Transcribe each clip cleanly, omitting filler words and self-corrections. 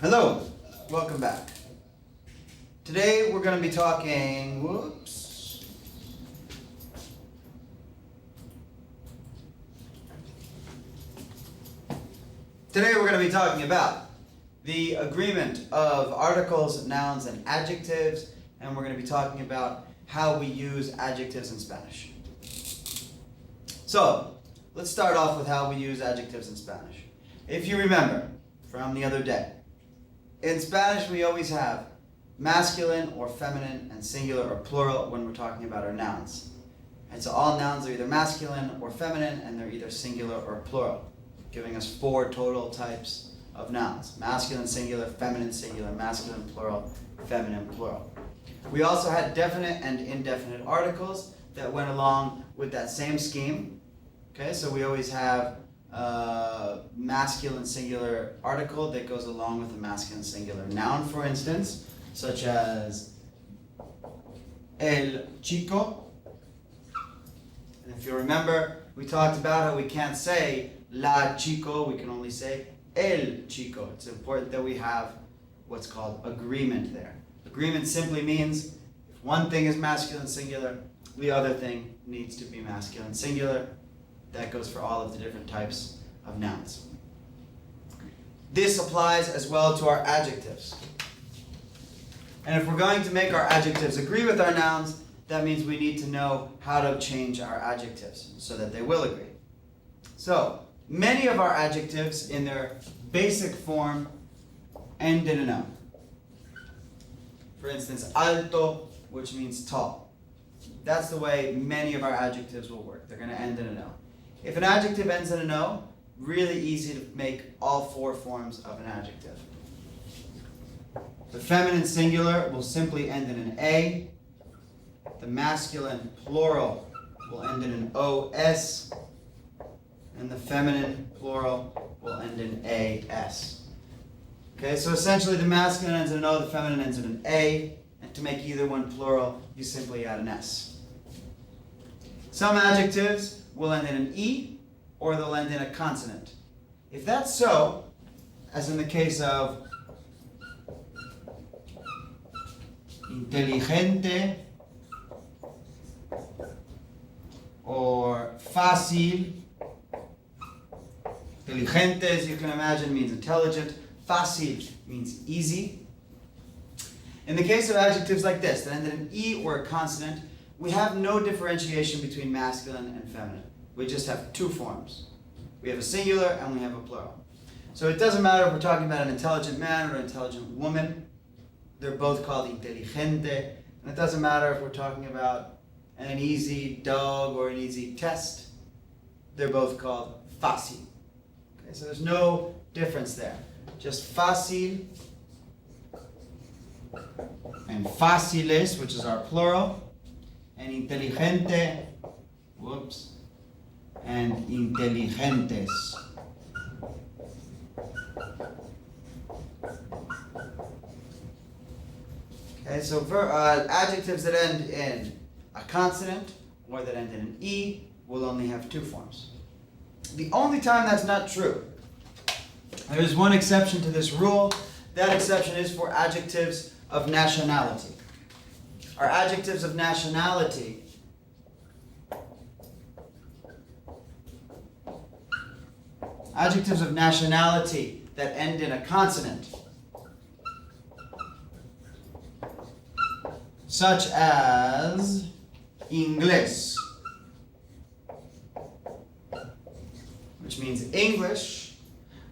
Hello, welcome back. Today we're going to be talking, Today we're going to be talking about the agreement of articles, nouns, and adjectives, and we're going to be talking about how we use adjectives in Spanish. So, let's start off with how we use adjectives in Spanish. If you remember from the other day, in Spanish we always have masculine or feminine and singular or plural when we're talking about our nouns. And so all nouns are either masculine or feminine, and they're either singular or plural, giving us 4 total types of nouns: masculine singular, masculine plural, feminine plural. We also had definite and indefinite articles that went along with that same scheme. Okay, so we always have a masculine singular article that goes along with a masculine singular noun, for instance, such as el chico. And if you remember, we talked about how we can't say la chico, we can only say el chico. It's important that we have what's called agreement there. Agreement simply means if one thing is masculine singular, the other thing needs to be masculine singular. That goes for all of the different types of nouns. This applies as well to our adjectives. And if we're going to make our adjectives agree with our nouns, that means we need to know how to change our adjectives so that they will agree. So, many of our adjectives in their basic form end in a noun. For instance, alto, which means tall. That's the way many of our adjectives will work. They're going to end in a noun. If an adjective ends in a no, really easy to make all 4 forms of an adjective. The feminine singular will simply end in an A. The masculine plural will end in an OS. And the feminine plural will end in AS. Okay, so essentially the masculine ends in an O, the feminine ends in an A. And to make either one plural, you simply add an S. Some adjectives will end in an E, or they'll end in a consonant. If that's so, as in the case of inteligente or fácil. Inteligente, as you can imagine, means intelligent. Fácil means easy. In the case of adjectives like this, that end in an E or a consonant, we have no differentiation between masculine and feminine. We just have 2 forms. We have a singular and we have a plural. So it doesn't matter if we're talking about an intelligent man or an intelligent woman. They're both called inteligente. And it doesn't matter if we're talking about an easy dog or an easy test. They're both called fácil. Okay, so there's no difference there. Just fácil and fáciles, which is our plural, and inteligente, and inteligentes. Okay, so for adjectives that end in a consonant or that end in an E will only have 2 forms. The only time that's not true, there is one exception to this rule. That exception is for adjectives of nationality. Our adjectives of nationality that end in a consonant, such as inglés, which means English,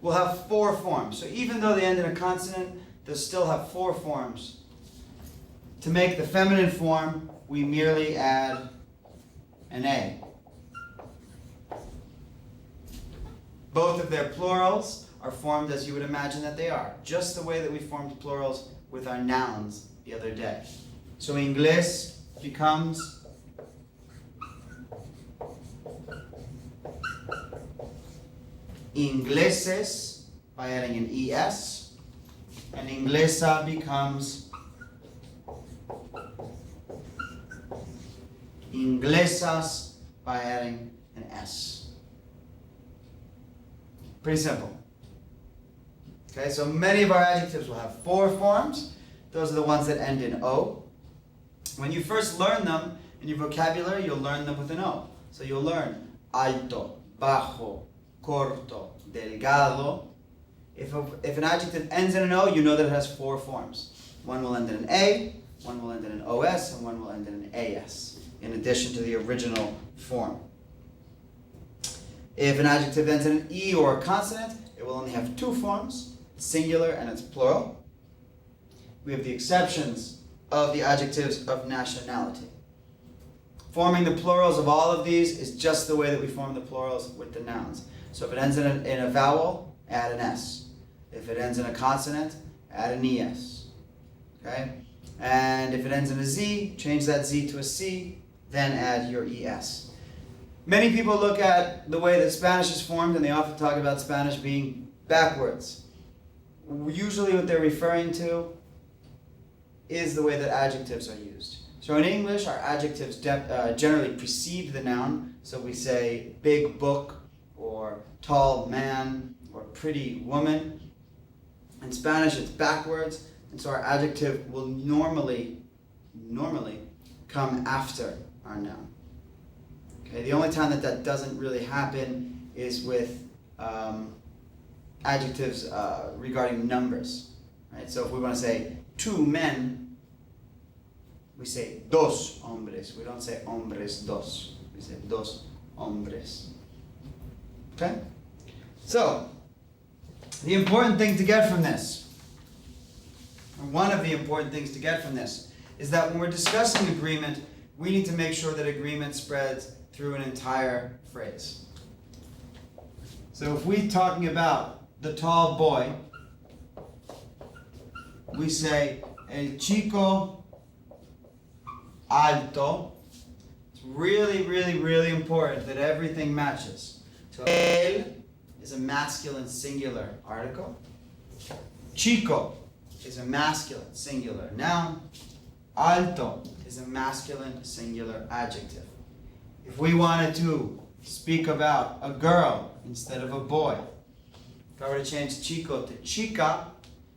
will have 4 forms. So even though they end in a consonant, they'll still have 4 forms. To make the feminine form, we merely add an A. Both of their plurals are formed as you would imagine that they are, just the way that we formed plurals with our nouns the other day. So inglés becomes ingleses by adding an ES, and inglesa becomes inglesas by adding an S. Pretty simple. Okay, so many of our adjectives will have 4 forms. Those are the ones that end in O. When you first learn them in your vocabulary, you'll learn them with an O. So you'll learn alto, bajo, corto, delgado. If an adjective ends in an O, you know that it has 4 forms. One will end in an A, one will end in an OS, and one will end in an AS, in addition to the original form. If an adjective ends in an E or a consonant, it will only have 2 forms, singular and it's plural. We have the exceptions of the adjectives of nationality. Forming the plurals of all of these is just the way that we form the plurals with the nouns. So if it ends in a vowel, add an S. If it ends in a consonant, add an ES. Okay? And if it ends in a Z, change that Z to a C, then add your ES. Many people look at the way that Spanish is formed and they often talk about Spanish being backwards. Usually what they're referring to is the way that adjectives are used. So in English, our adjectives generally precede the noun. So we say big book, or tall man, or pretty woman. In Spanish, it's backwards, and so our adjective will normally come after our noun. Okay, the only time that doesn't really happen is with adjectives regarding numbers. Right? So if we want to say 2 men, we say dos hombres. We don't say hombres dos. We say dos hombres. Okay? So, the important thing to get from this, or one of the important things to get from this, is that when we're discussing agreement, we need to make sure that agreement spreads through an entire phrase. So if we're talking about the tall boy, we say el chico alto. It's really, really, really important that everything matches. So el is a masculine singular article. Chico is a masculine singular noun. Alto is a masculine singular adjective. If we wanted to speak about a girl instead of a boy, if I were to change chico to chica,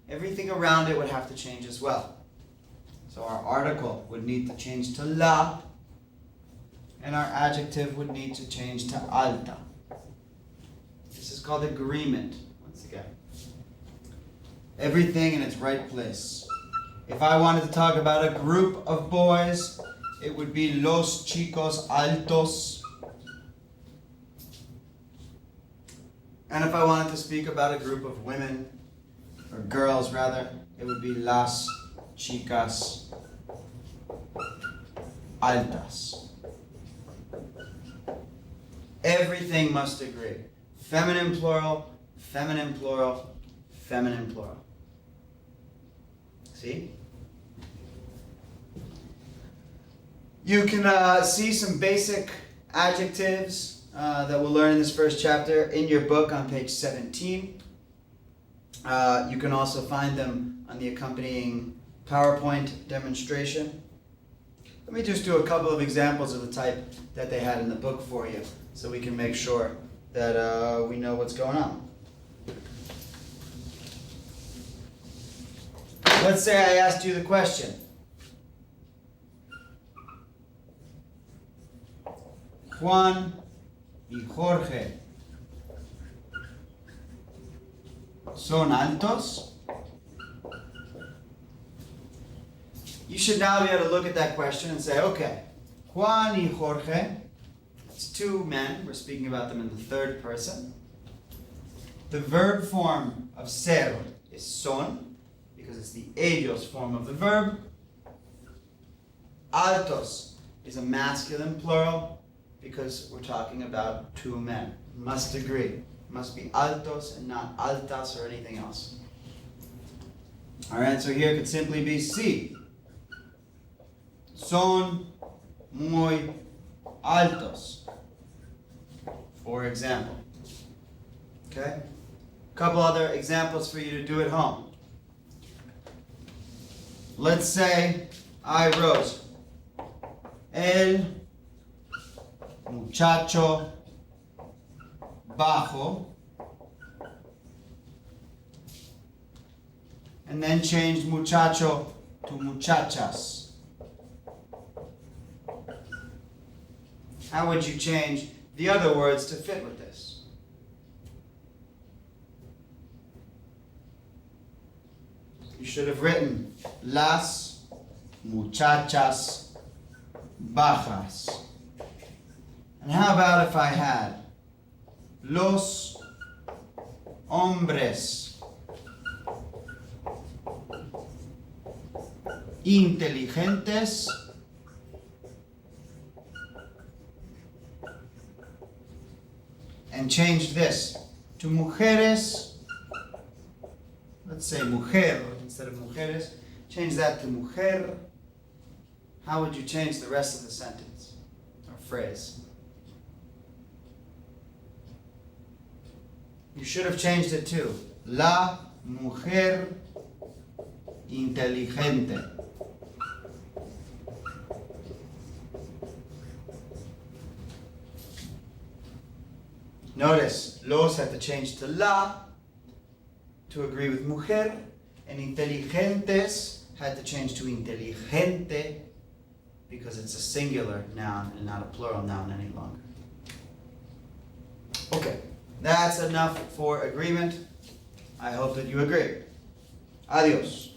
everything around it would have to change as well. So our article would need to change to la, and our adjective would need to change to alta. This is called agreement, once again. Everything in its right place. If I wanted to talk about a group of boys, it would be los chicos altos. And if I wanted to speak about a group of women, or girls rather, it would be las chicas altas. Everything must agree. Feminine plural, feminine plural, feminine plural. See? You can see some basic adjectives that we'll learn in this first chapter in your book on page 17. You can also find them on the accompanying PowerPoint demonstration. Let me just do a couple of examples of the type that they had in the book for you so we can make sure that we know what's going on. Let's say I asked you the question. Juan y Jorge son altos? You should now be able to look at that question and say, okay, Juan y Jorge, it's 2 men, we're speaking about them in the 3rd person. The verb form of ser is son, because it's the ellos form of the verb. Altos is a masculine plural, because we're talking about 2 men. Must agree. It must be altos and not altas or anything else. Our answer here could simply be C. Son muy altos, for example. Okay? A couple other examples for you to do at home. Let's say I wrote el muchacho bajo and then changed muchacho to muchachas. How would you change the other words to fit with this? You should have written las muchachas bajas. And how about if I had los hombres inteligentes and changed this to mujeres, let's say mujer instead of mujeres, change that to mujer. How would you change the rest of the sentence or phrase? You should have changed it to la mujer inteligente. Notice, los had to change to la to agree with mujer, and inteligentes had to change to inteligente because it's a singular noun and not a plural noun any longer. Okay, that's enough for agreement. I hope that you agree. Adios.